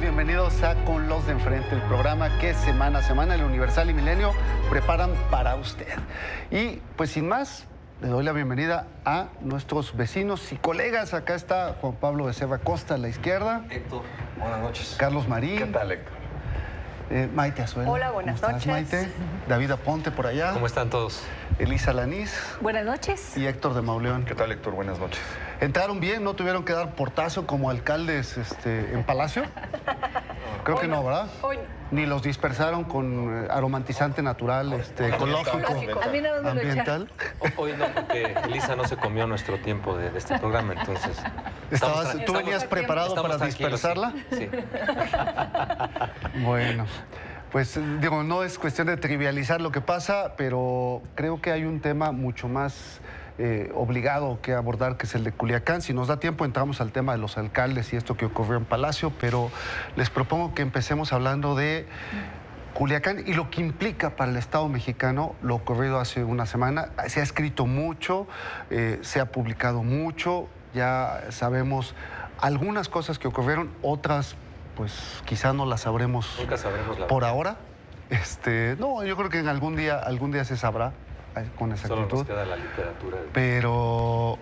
Bienvenidos a Con los de Enfrente, el programa que semana a semana el Universal y Milenio preparan para usted. Y pues sin más, le doy la bienvenida a nuestros vecinos y colegas. Acá está Juan Pablo Becerra Costa a la izquierda. Héctor, buenas noches. Carlos Marín. ¿Qué tal, Héctor? Maite Azuela. Hola, buenas noches. Maite. David Aponte por allá. ¿Cómo están todos? Elisa Lanís. Buenas noches. Y Héctor de Mauleón. ¿Qué tal, Héctor? Buenas noches. ¿Entraron bien? ¿No tuvieron que dar portazo como alcaldes en Palacio? Creo que no, ¿verdad? Hoy. Ni los dispersaron con aromatizante natural, ecológico, A mí nada más me lo ambiental. Hoy no, porque Elisa no se comió nuestro tiempo de este programa, entonces... ¿Tú venías preparado para dispersarla? Sí. Bueno, pues digo, no es cuestión de trivializar lo que pasa, pero creo que hay un tema mucho más obligado que abordar, que es el de Culiacán. Si nos da tiempo, entramos al tema de los alcaldes y esto que ocurrió en Palacio, pero les propongo que empecemos hablando de Culiacán y lo que implica para el Estado mexicano lo ocurrido hace una semana. Se ha escrito mucho, se ha publicado mucho, ya sabemos algunas cosas que ocurrieron, otras pues quizá no las sabremos. Nunca sabremos la por verdad. ahora. No, yo creo que en algún día se sabrá con exactitud. Solo nos queda la literatura. Pero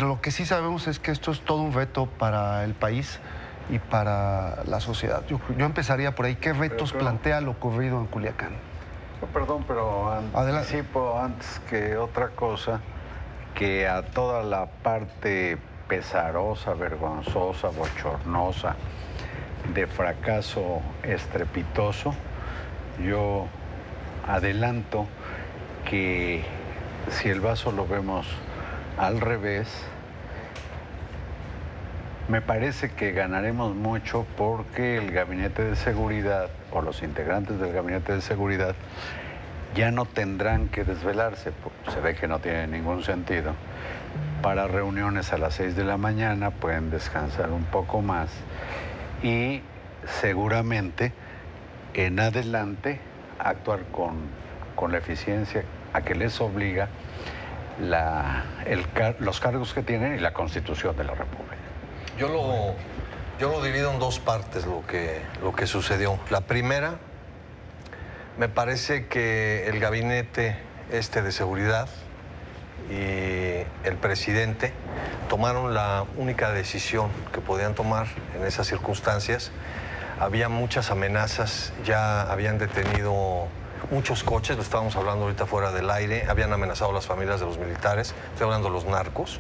lo que sí sabemos es que esto es todo un reto para el país y para la sociedad. Yo empezaría por ahí. ¿Qué retos plantea lo ocurrido en Culiacán? Perdón, pero anticipo antes que otra cosa que a toda la parte pesarosa, vergonzosa, bochornosa, de fracaso estrepitoso, yo adelanto que si el vaso lo vemos al revés, me parece que ganaremos mucho porque el gabinete de seguridad o los integrantes del gabinete de seguridad ya no tendrán que desvelarse, se ve que no tiene ningún sentido. Para reuniones a las 6 de la mañana pueden descansar un poco más y seguramente en adelante actuar con la eficiencia a que les obliga los cargos que tienen y la Constitución de la República. Yo lo divido en dos partes lo que sucedió. La primera, me parece que el gabinete de seguridad y el presidente tomaron la única decisión que podían tomar en esas circunstancias. Había muchas amenazas, ya habían detenido muchos coches, lo estábamos hablando ahorita fuera del aire, habían amenazado a las familias de los militares, estoy hablando de los narcos,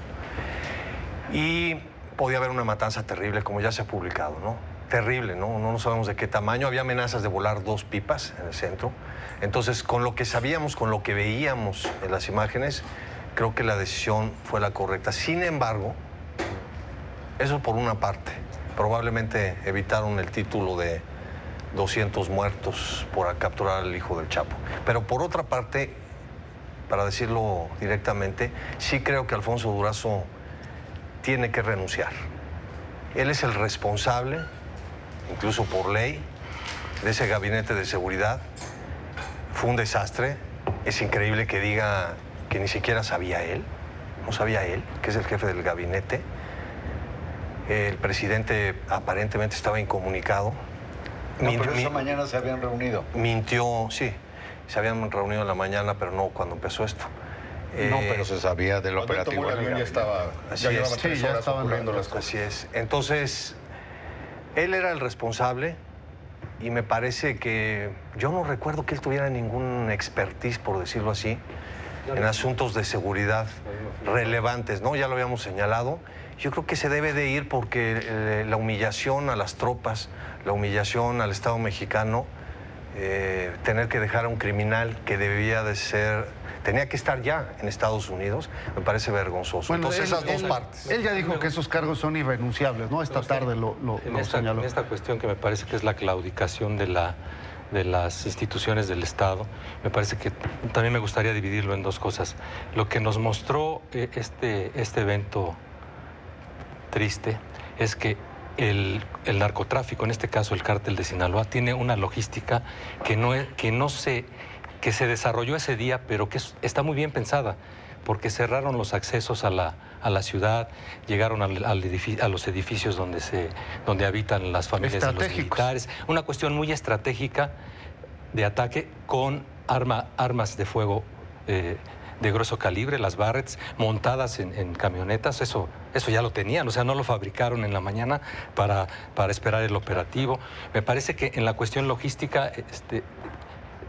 y podía haber una matanza terrible, como ya se ha publicado, ¿no? Terrible, ¿no? No sabemos de qué tamaño, había amenazas de volar 2 pipas en el centro. Entonces, con lo que sabíamos, con lo que veíamos en las imágenes, creo que la decisión fue la correcta. Sin embargo, eso por una parte, probablemente evitaron el título de 200 muertos por capturar al hijo del Chapo. Pero por otra parte, para decirlo directamente, sí creo que Alfonso Durazo tiene que renunciar. Él es el responsable, incluso por ley, de ese gabinete de seguridad. Fue un desastre. Es increíble que diga que ni siquiera sabía él, no sabía él, que es el jefe del gabinete. El presidente aparentemente estaba incomunicado. No, pero esa mañana se habían reunido. Mintió, sí, se habían reunido en la mañana, pero no cuando empezó esto. No, pero se sabía del operativo. Tomó el avión, ya llevaba 3 horas ocurriendo las cosas. Así es. Entonces, él era el responsable y me parece que yo no recuerdo que él tuviera ningún expertise, por decirlo así, en asuntos de seguridad relevantes, ¿no? Ya lo habíamos señalado. Yo creo que se debe de ir porque la humillación a las tropas, la humillación al Estado mexicano, tener que dejar a un criminal que tenía que estar ya en Estados Unidos, me parece vergonzoso. Bueno, entonces esas dos partes. Él ya dijo que esos cargos son irrenunciables, ¿no? Esta tarde lo señaló. En esta cuestión que me parece que es la claudicación de las instituciones del Estado, me parece que también me gustaría dividirlo en dos cosas. Lo que nos mostró este evento triste es que el narcotráfico, en este caso el cártel de Sinaloa, tiene una logística que se desarrolló ese día, pero que está muy bien pensada, porque cerraron los accesos a la ciudad, llegaron a los edificios donde habitan las familias de los militares. Una cuestión muy estratégica de ataque con armas de fuego de grueso calibre, las Barretts, montadas en camionetas. Eso ya lo tenían, o sea, no lo fabricaron en la mañana para esperar el operativo. Me parece que en la cuestión logística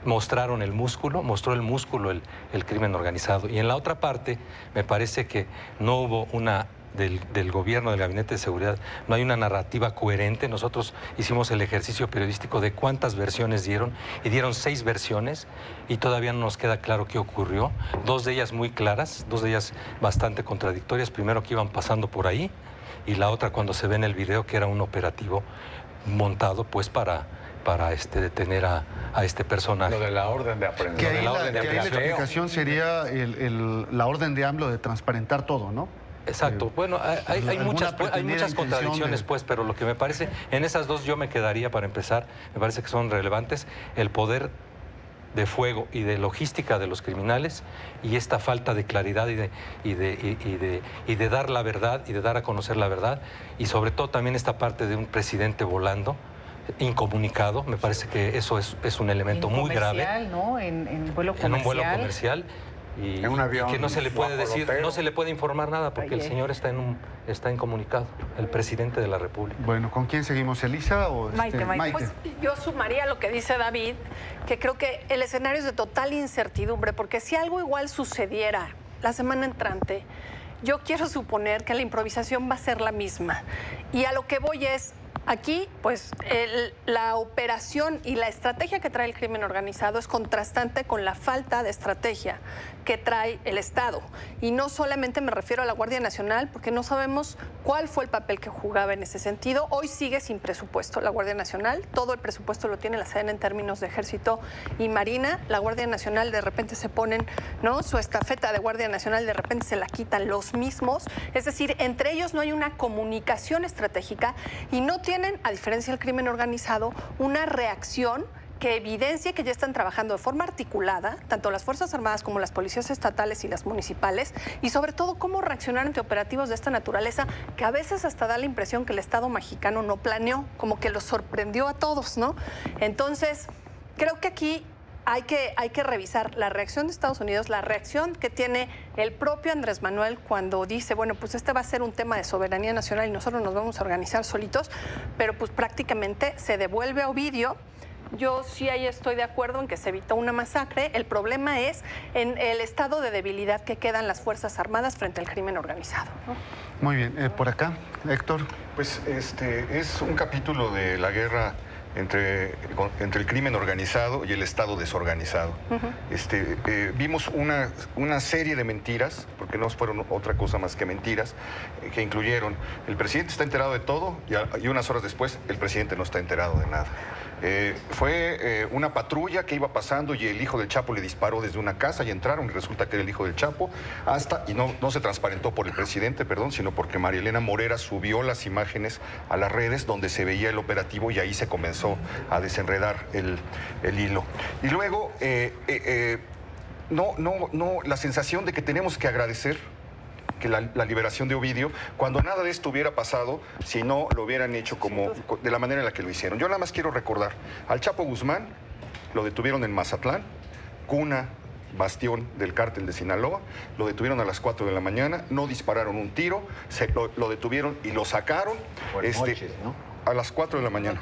mostró el músculo el crimen organizado. Y en la otra parte, me parece que no hubo del gobierno, del Gabinete de Seguridad, no hay una narrativa coherente. Nosotros hicimos el ejercicio periodístico de cuántas versiones dieron, y dieron 6 versiones, y todavía no nos queda claro qué ocurrió. 2 de ellas muy claras, 2 de ellas bastante contradictorias. Primero, que iban pasando por ahí, y la otra cuando se ve en el video que era un operativo montado pues para detener a este personaje. Lo de la orden de aprehensión. Que ahí la explicación sería la orden de AMLO de transparentar todo, ¿no? Exacto. Bueno, hay muchas contradicciones, pues, pero lo que me parece, en esas dos yo me quedaría, para empezar, me parece que son relevantes, el poder de fuego y de logística de los criminales, y esta falta de claridad y de dar la verdad y de dar a conocer la verdad, y sobre todo también esta parte de un presidente volando incomunicado. Me parece que eso es un elemento muy grave. ¿No? En vuelo comercial. En un vuelo comercial. Y, en un avión, y que no se le puede decir, no se le puede informar nada, porque el señor está incomunicado, el presidente de la República. Bueno, ¿con quién seguimos? ¿Elisa o Maite? Pues yo sumaría lo que dice David, que creo que el escenario es de total incertidumbre, porque si algo igual sucediera la semana entrante, yo quiero suponer que la improvisación va a ser la misma. Y a lo que voy es, aquí, pues, la operación y la estrategia que trae el crimen organizado es contrastante con la falta de estrategia que trae el Estado. Y no solamente me refiero a la Guardia Nacional, porque no sabemos cuál fue el papel que jugaba en ese sentido. Hoy sigue sin presupuesto la Guardia Nacional. Todo el presupuesto lo tiene la Sedena en términos de Ejército y Marina. La Guardia Nacional de repente se ponen, ¿no? Su estafeta de Guardia Nacional de repente se la quitan los mismos. Es decir, entre ellos no hay una comunicación estratégica y no tienen, a diferencia del crimen organizado, una reacción que evidencie que ya están trabajando de forma articulada, tanto las Fuerzas Armadas como las policías estatales y las municipales, y sobre todo cómo reaccionar ante operativos de esta naturaleza, que a veces hasta da la impresión que el Estado mexicano no planeó, como que los sorprendió a todos, ¿no? Entonces, creo que aquí hay que revisar la reacción de Estados Unidos, la reacción que tiene el propio Andrés Manuel cuando dice, bueno, pues este va a ser un tema de soberanía nacional y nosotros nos vamos a organizar solitos, pero pues prácticamente se devuelve a Ovidio. Yo sí ahí estoy de acuerdo en que se evitó una masacre. El problema es en el estado de debilidad que quedan las Fuerzas Armadas frente al crimen organizado, ¿no? Muy bien, por acá, Héctor. Pues es un capítulo de la guerra entre el crimen organizado y el Estado desorganizado. Vimos una serie de mentiras, porque no fueron otra cosa más que mentiras, que incluyeron: el presidente está enterado de todo y unas horas después el presidente no está enterado de nada. Fue una patrulla que iba pasando y el hijo del Chapo le disparó desde una casa y entraron y resulta que era el hijo del Chapo, y no se transparentó por el presidente, sino porque María Elena Morera subió las imágenes a las redes donde se veía el operativo y ahí se comenzó a desenredar el hilo. Y luego, la sensación de que tenemos que agradecer que la liberación de Ovidio, cuando nada de esto hubiera pasado si no lo hubieran hecho de la manera en la que lo hicieron. Yo nada más quiero recordar, al Chapo Guzmán lo detuvieron en Mazatlán, cuna, bastión del cártel de Sinaloa, lo detuvieron a las 4 de la mañana, no dispararon un tiro, lo detuvieron y lo sacaron a las 4 de la mañana.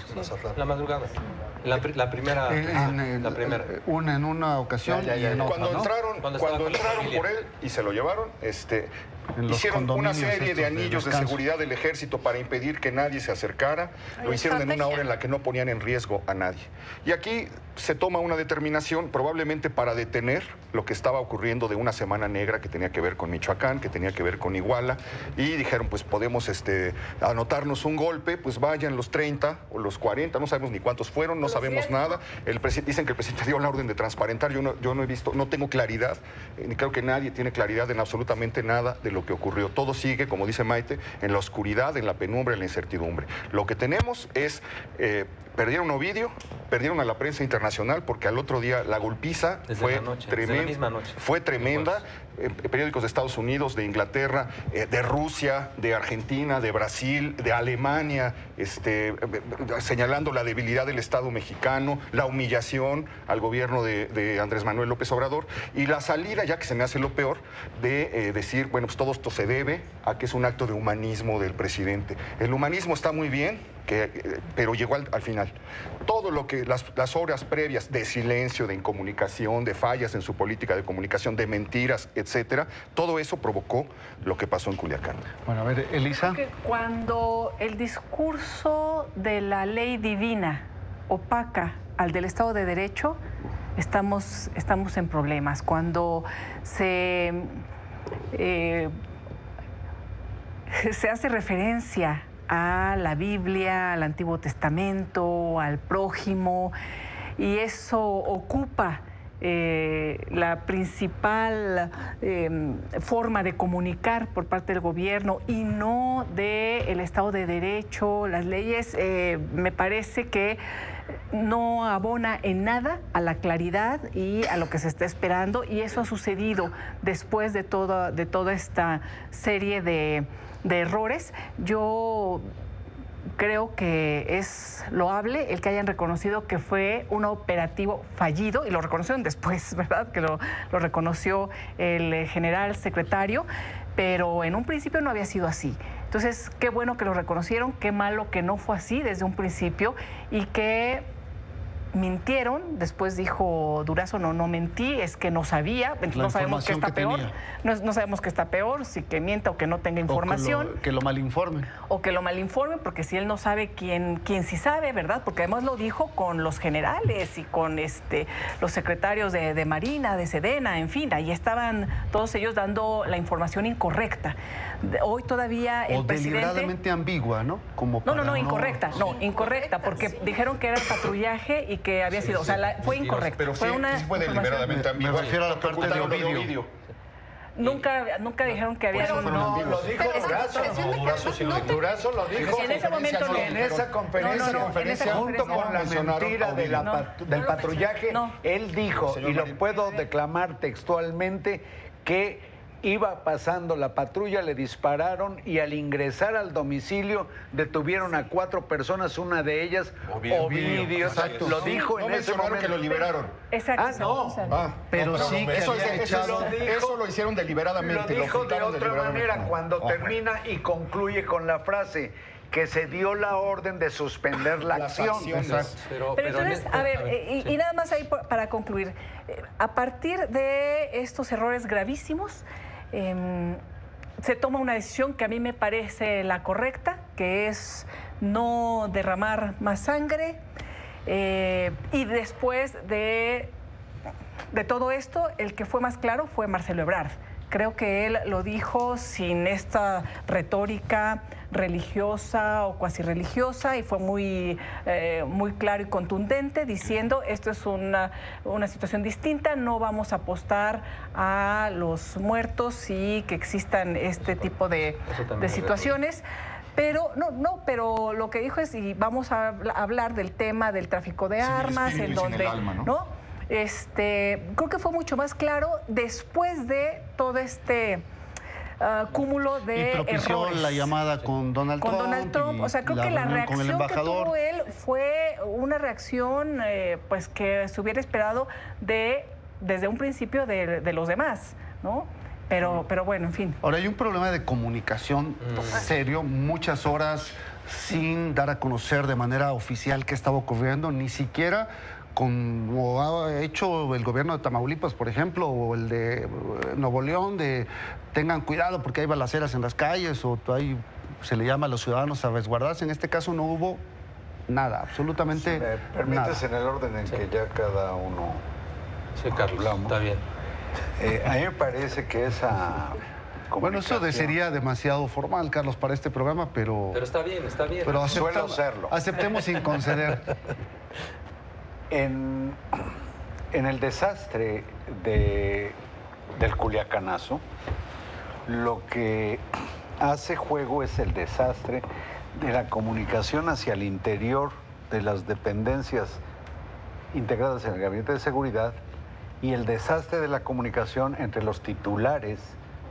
La madrugada. La primera. En una ocasión. Cuando entraron por él y se lo llevaron, Hicieron una serie de estos anillos de descanso. seguridad del ejército para impedir que nadie se acercara. Lo hicieron en una hora en la que no ponían en riesgo a nadie. Y aquí se toma una determinación probablemente para detener lo que estaba ocurriendo de una semana negra que tenía que ver con Michoacán, que tenía que ver con Iguala, y dijeron, pues podemos anotarnos un golpe, pues vayan los 30 o los 40, no sabemos ni cuántos fueron, no sabemos nada. Dicen que el presidente dio la orden de transparentar, yo no he visto, no tengo claridad, ni creo que nadie tiene claridad en absolutamente nada de lo que ocurrió. Todo sigue, como dice Maite, en la oscuridad, en la penumbra, en la incertidumbre. Lo que tenemos es... perdieron Ovidio, perdieron a la prensa internacional porque al otro día la golpiza fue tremenda. Fue tremenda. Periódicos de Estados Unidos, de Inglaterra, de Rusia, de Argentina, de Brasil, de Alemania, señalando la debilidad del Estado mexicano, la humillación al gobierno de Andrés Manuel López Obrador y la salida, ya que se me hace lo peor, de decir, bueno, pues todo esto se debe a que es un acto de humanismo del presidente. El humanismo está muy bien, pero llegó al final. Todo lo que las horas previas de silencio, de incomunicación, de fallas en su política de comunicación, de mentiras, etcétera, todo eso provocó lo que pasó en Culiacán. Bueno, a ver, Elisa. Que cuando el discurso de la ley divina opaca al del Estado de Derecho, estamos en problemas. Cuando se hace referencia a la Biblia, al Antiguo Testamento, al prójimo, y eso ocupa la principal forma de comunicar por parte del gobierno y no del Estado de Derecho, las leyes, me parece que no abona en nada a la claridad y a lo que se está esperando, y eso ha sucedido después de toda esta serie de errores. Yo creo que es loable el que hayan reconocido que fue un operativo fallido, y lo reconocieron después, ¿verdad? Que lo reconoció el general secretario, pero en un principio no había sido así. Entonces, qué bueno que lo reconocieron, qué malo que no fue así desde un principio y que mintieron. Después dijo Durazo, no mentí, es que no sabía. Entonces no sabemos qué está peor. No sabemos qué está peor, si que mienta o que no tenga información. O que lo malinforme. O que lo malinforme, porque si él no sabe, quién sí sabe, ¿verdad? Porque además lo dijo con los generales y con los secretarios de Marina, de Sedena, en fin, ahí estaban todos ellos dando la información incorrecta. Hoy todavía el presidente... O deliberadamente ambigua, ¿no? Como no, incorrecta. No, incorrecta, porque dijeron que era patrullaje y que había sido... O sea, fue incorrecta. Pero sí fue deliberadamente ambigua. Me refiero a la parte de Ovidio. Nunca dijeron que había... No, lo dijo Durazo lo dijo en ese momento no. En esa conferencia, junto con la mentira del patrullaje, él dijo, y lo puedo declamar textualmente, que iba pasando la patrulla, le dispararon y al ingresar al domicilio detuvieron a 4 personas, una de ellas Ovidio. Lo dijo en ese momento. Que lo liberaron. Exacto. Pero sí que eso lo hicieron deliberadamente. Lo dijo de otra manera cuando termina y concluye con la frase que se dio la orden de suspender la acción. Pero entonces, a ver, y nada más ahí para concluir, a partir de estos errores gravísimos, se toma una decisión que a mí me parece la correcta, que es no derramar más sangre, y después de todo esto, el que fue más claro fue Marcelo Ebrard. Creo que él lo dijo sin esta retórica religiosa o cuasi religiosa, y fue muy claro y contundente, diciendo esto es una situación distinta, no vamos a apostar a los muertos y que existan este tipo de situaciones. Pero pero lo que dijo es, y vamos a hablar del tema del tráfico de armas, en donde, ¿no? Creo que fue mucho más claro después de todo cúmulo de y propició errores. La llamada con Donald Trump. O sea, creo que la reacción que tuvo él fue una reacción pues que se hubiera esperado desde un principio de los demás, ¿no? Pero bueno, en fin. Ahora, hay un problema de comunicación serio, muchas horas sin dar a conocer de manera oficial qué estaba ocurriendo, ni siquiera como ha hecho el gobierno de Tamaulipas, por ejemplo, o el de Nuevo León, de tengan cuidado porque hay balaceras en las calles, o ahí se le llama a los ciudadanos a resguardarse. En este caso no hubo nada, absolutamente nada. Si me permites, en el orden en que ya cada uno... Sí, Carlos, está bien. A mí me parece que esa... Bueno, eso sería demasiado formal, Carlos, para este programa, pero... Pero está bien, está bien. Pero suelo serlo. Aceptemos sin conceder. En el desastre del Culiacanazo, lo que hace juego es el desastre de la comunicación hacia el interior de las dependencias integradas en el Gabinete de Seguridad y el desastre de la comunicación entre los titulares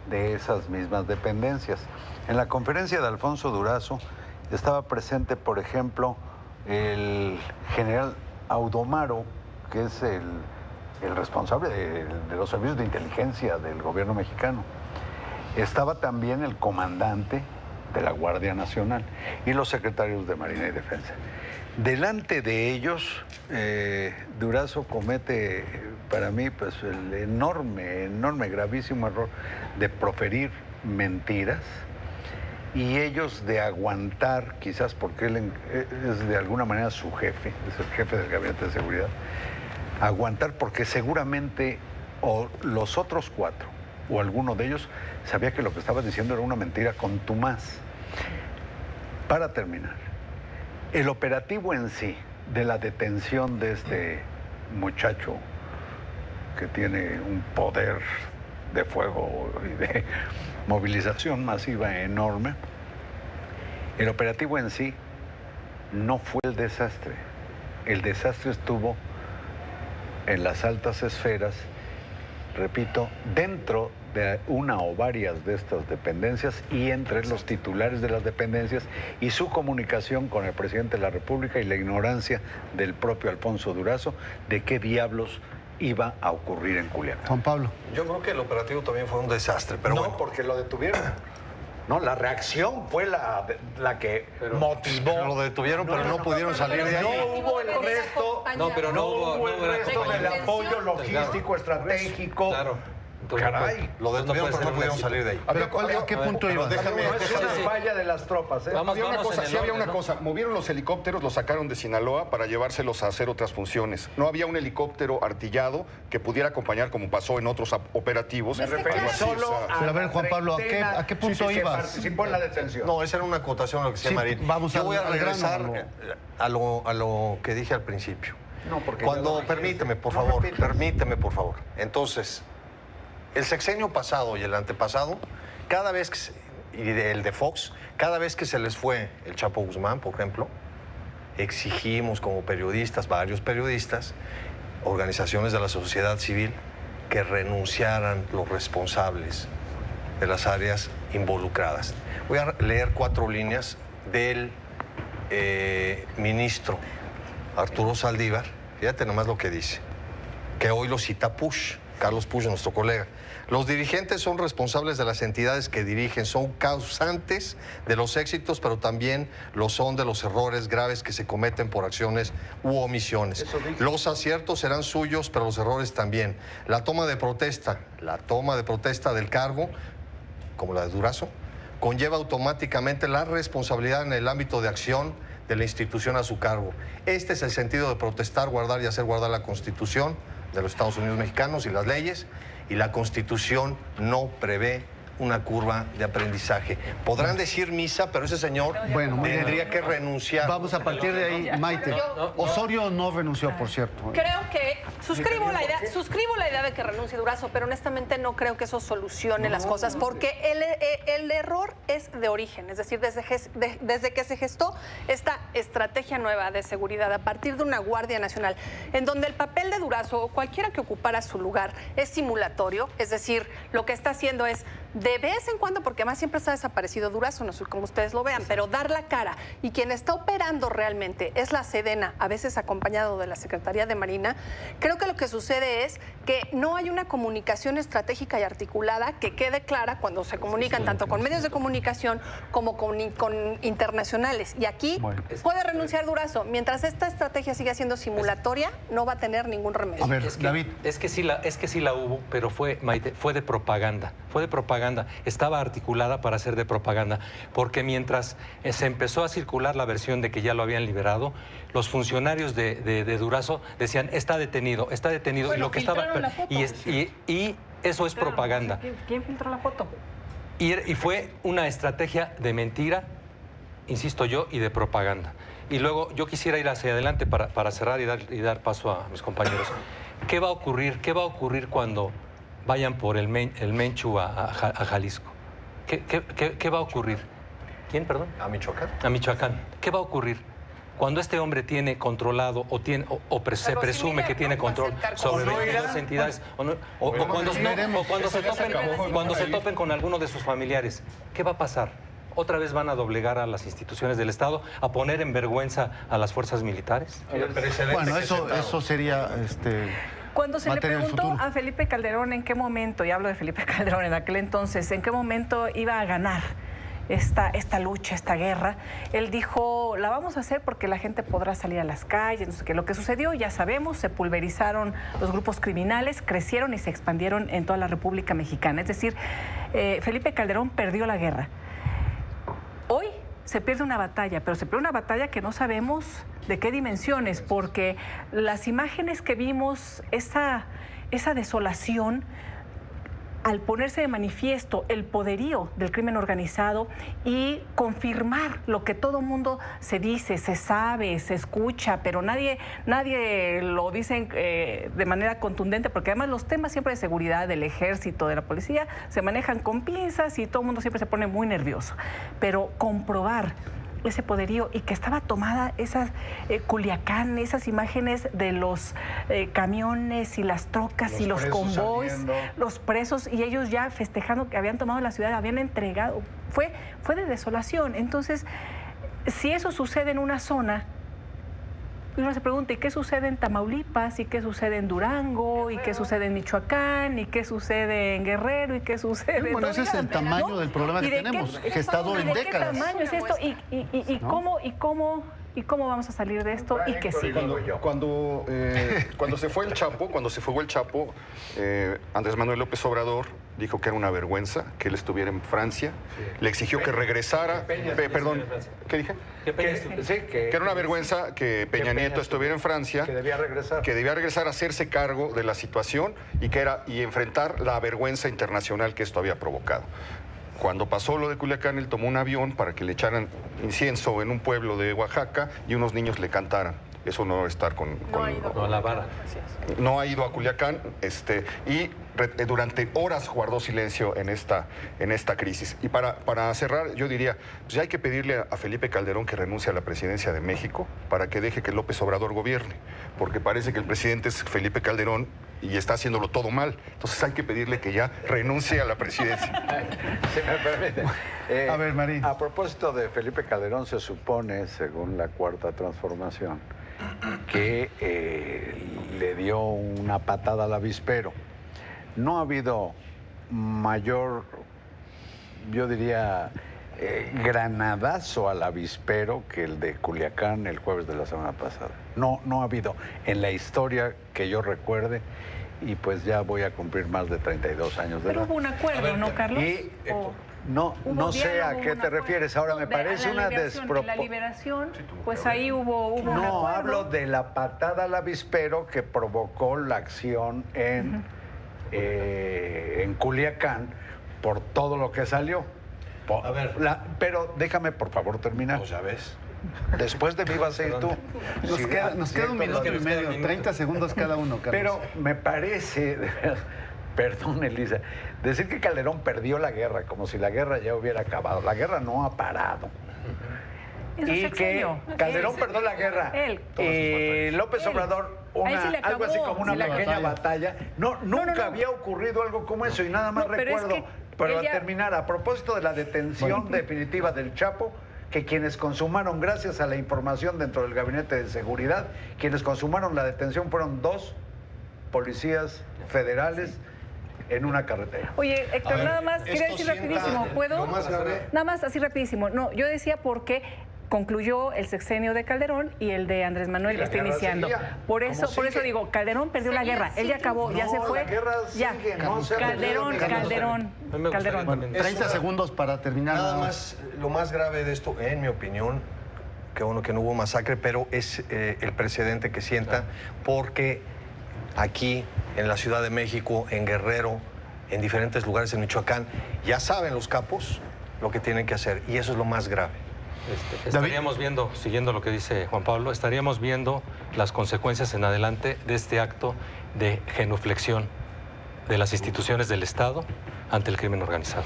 de esas mismas dependencias. En la conferencia de Alfonso Durazo estaba presente, por ejemplo, el general Audomaro, que es el responsable de los servicios de inteligencia del gobierno mexicano. Estaba también el comandante de la Guardia Nacional y los secretarios de Marina y Defensa. Delante de ellos, Durazo comete, para mí, pues el enorme, gravísimo error de proferir mentiras y ellos de aguantar, quizás porque él es de alguna manera su jefe, es el jefe del Gabinete de Seguridad, aguantar porque seguramente o los otros 4 o alguno de ellos sabía que lo que estaba diciendo era una mentira contumaz. Para terminar, el operativo en sí de la detención de este muchacho que tiene un poder de fuego y de movilización masiva enorme, el operativo en sí no fue el desastre. El desastre estuvo en las altas esferas, repito, dentro de una o varias de estas dependencias y entre los titulares de las dependencias y su comunicación con el presidente de la República y la ignorancia del propio Alfonso Durazo de qué diablos iba a ocurrir en Culiacán. Juan Pablo. Yo creo que el operativo también fue un desastre, pero no, bueno. Porque lo detuvieron. No, la reacción fue la que motivó. Pero lo detuvieron, pero no pudieron salir de ahí. No hubo el resto. No, pero no hubo el resto del apoyo logístico, estratégico. Claro. Caray. Lo detuvieron, pero no pudieron salir de ahí. A ver, ¿a qué punto iba? Déjame, es una falla de las tropas. Había una cosa. Movieron los helicópteros, los sacaron de Sinaloa para llevárselos a hacer otras funciones. No había un helicóptero artillado que pudiera acompañar, como pasó en otros operativos. Me referí solo a... Pero a ver, Juan Pablo, ¿a qué punto ibas? Que participó en la detención. No, esa era una acotación a lo que decía Marín. Vamos Yo voy a regresar grano, a lo que dije al principio. No, porque Permíteme, por favor. Entonces, el sexenio pasado y el antepasado, cada vez que y el de Fox, cada vez que se les fue el Chapo Guzmán, por ejemplo, exigimos como periodistas, varios periodistas, organizaciones de la sociedad civil, que renunciaran los responsables de las áreas involucradas. Voy a leer 4 líneas del ministro Arturo Saldívar, fíjate nomás lo que dice, que hoy lo cita Carlos Puch, nuestro colega. Los dirigentes son responsables de las entidades que dirigen, son causantes de los éxitos, pero también lo son de los errores graves que se cometen por acciones u omisiones. Los aciertos serán suyos, pero los errores también. La toma de protesta del cargo, como la de Durazo, conlleva automáticamente la responsabilidad en el ámbito de acción de la institución a su cargo. Este es el sentido de protestar, guardar y hacer guardar la Constitución de los Estados Unidos mexicanos y las leyes, y la Constitución no prevé una curva de aprendizaje. Podrán decir misa, pero ese señor tendría que renunciar. Vamos a partir de ahí, Maite. Osorio no renunció, por cierto. Creo que suscribo la idea de que renuncie Durazo, pero honestamente no creo que eso solucione las cosas, porque el error es de origen, es decir, desde que se gestó esta estrategia nueva de seguridad a partir de una Guardia Nacional, en donde el papel de Durazo o cualquiera que ocupara su lugar es simulatorio, es decir, lo que está haciendo es de vez en cuando, porque además siempre está desaparecido Durazo, no sé cómo ustedes lo vean, pero dar la cara. Y quien está operando realmente es la Sedena, a veces acompañado de la Secretaría de Marina. Creo que lo que sucede es que no hay una comunicación estratégica y articulada que quede clara cuando se comunican tanto con medios de comunicación como con internacionales. Y aquí puede renunciar Durazo. Mientras esta estrategia siga siendo simulatoria, no va a tener ningún remedio. A ver, David. Es que sí la hubo, pero fue de propaganda. Fue de propaganda. Estaba articulada para ser de propaganda, porque mientras se empezó a circular la versión de que ya lo habían liberado, los funcionarios de Durazo decían, está detenido, bueno, y lo que estaba... Y eso es propaganda. ¿Quién filtró la foto? Y fue una estrategia de mentira, insisto yo, y de propaganda. Y luego yo quisiera ir hacia adelante para cerrar y dar paso a mis compañeros. ¿Qué va a ocurrir cuando vayan por el Menchu a Jalisco? ¿Qué va a ocurrir? ¿Quién, perdón? ¿A Michoacán? A Michoacán. ¿Qué va a ocurrir? Cuando este hombre tiene controlado se presume que tiene control sobre 22 entidades, cuando se topen con alguno de sus familiares, ¿qué va a pasar? ¿Otra vez van a doblegar a las instituciones del Estado, a poner en vergüenza a las fuerzas militares? Bueno, eso sería... Cuando se le preguntó a Felipe Calderón en qué momento, y hablo de Felipe Calderón en aquel entonces, en qué momento iba a ganar esta lucha, esta guerra, él dijo, la vamos a hacer porque la gente podrá salir a las calles, no sé qué. Lo que sucedió, ya sabemos, se pulverizaron los grupos criminales, crecieron y se expandieron en toda la República Mexicana. Es decir, Felipe Calderón perdió la guerra. Hoy se pierde una batalla, pero se pierde una batalla que no sabemos de qué dimensiones, porque las imágenes que vimos, esa desolación, al ponerse de manifiesto el poderío del crimen organizado y confirmar lo que todo mundo se dice, se sabe, se escucha, pero nadie lo dice de manera contundente, porque además los temas siempre de seguridad del ejército, de la policía, se manejan con pinzas y todo el mundo siempre se pone muy nervioso. Pero comprobar ese poderío y que estaba tomada esas Culiacán, esas imágenes de los camiones y las trocas y los convoys, los presos, y ellos ya festejando que habían tomado la ciudad, habían entregado, fue de desolación. Entonces, si eso sucede en una zona, uno se pregunta, ¿y qué sucede en Tamaulipas? ¿Y qué sucede en Durango? ¿Y qué sucede en Michoacán? ¿Y qué sucede en Guerrero? ¿Y qué sucede en... Bueno, ese es el tamaño del problema que tenemos, gestado en décadas. ¿Qué tamaño es esto? ¿Y cómo vamos a salir de esto? ¿Y qué sigue? Cuando se fue el Chapo, Andrés Manuel López Obrador dijo que era una vergüenza que él estuviera en Francia, le exigió que regresara, ¿qué dije? Que era una vergüenza que Peña Nieto estuviera en Francia, que debía regresar a hacerse cargo de la situación y enfrentar la vergüenza internacional que esto había provocado. Cuando pasó lo de Culiacán, él tomó un avión para que le echaran incienso en un pueblo de Oaxaca y unos niños le cantaran. Eso no va a estar no ha ido a Culiacán y durante horas guardó silencio en esta crisis. Y para cerrar, yo diría, pues ya hay que pedirle a Felipe Calderón que renuncie a la presidencia de México para que deje que López Obrador gobierne, porque parece que el presidente es Felipe Calderón y está haciéndolo todo mal. Entonces hay que pedirle que ya renuncie a la presidencia. Si me permite. A ver, Marín. A propósito de Felipe Calderón, se supone, según la Cuarta Transformación, que le dio una patada al avispero. No ha habido mayor, yo diría, granadazo al avispero que el de Culiacán el jueves de la semana pasada. No ha habido en la historia que yo recuerde, y pues ya voy a cumplir más de 32 años de edad. Pero hubo un acuerdo, ¿no, Carlos? Y, no sé a qué te refieres. Ahora, me parece una desproporción. La liberación, pues ahí hubo un acuerdo. No, hablo de la patada al avispero que provocó la acción en Culiacán por todo lo que salió. A ver. Pero déjame, por favor, terminar. Pues ya ves. Después de mí vas a ir tú. Nos queda un minuto y medio, 30 segundos cada uno, Carlos. Pero me parece, perdón, Elisa, decir que Calderón perdió la guerra como si la guerra ya hubiera acabado. La guerra no ha parado. y que Calderón perdió la guerra. López Obrador, algo así como una pequeña batalla. Nunca había ocurrido algo como eso y nada más recuerdo. Pero a terminar, a propósito de la detención definitiva del Chapo, que quienes consumaron, gracias a la información dentro del Gabinete de Seguridad, quienes consumaron la detención fueron 2 policías federales en una carretera. Oye, Héctor, nada más, quería decir rapidísimo, ¿puedo? Nada más, así rapidísimo. No, yo decía porque concluyó el sexenio de Calderón y el de Andrés Manuel está iniciando. Por eso digo, Calderón perdió la guerra. Él ya acabó, ya se fue. Ya. Calderón. 30 segundos para terminar. Nada más, lo más grave de esto, en mi opinión, que bueno que no hubo masacre, pero es el precedente que sienta, porque aquí, en la Ciudad de México, en Guerrero, en diferentes lugares en Michoacán, ya saben los capos lo que tienen que hacer, y eso es lo más grave. Estaríamos viendo, siguiendo lo que dice Juan Pablo, estaríamos viendo las consecuencias en adelante de este acto de genuflexión de las instituciones del Estado ante el crimen organizado.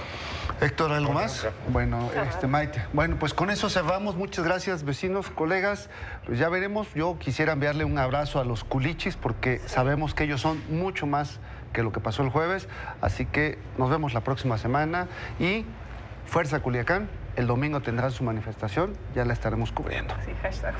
Héctor, ¿algo más? Bueno, Maite. Bueno, pues con eso cerramos. Muchas gracias, vecinos, colegas. Pues ya veremos. Yo quisiera enviarle un abrazo a los culichis porque sabemos que ellos son mucho más que lo que pasó el jueves. Así que nos vemos la próxima semana y Fuerza Culiacán. El domingo tendrán su manifestación, ya la estaremos cubriendo. Sí, hashtag.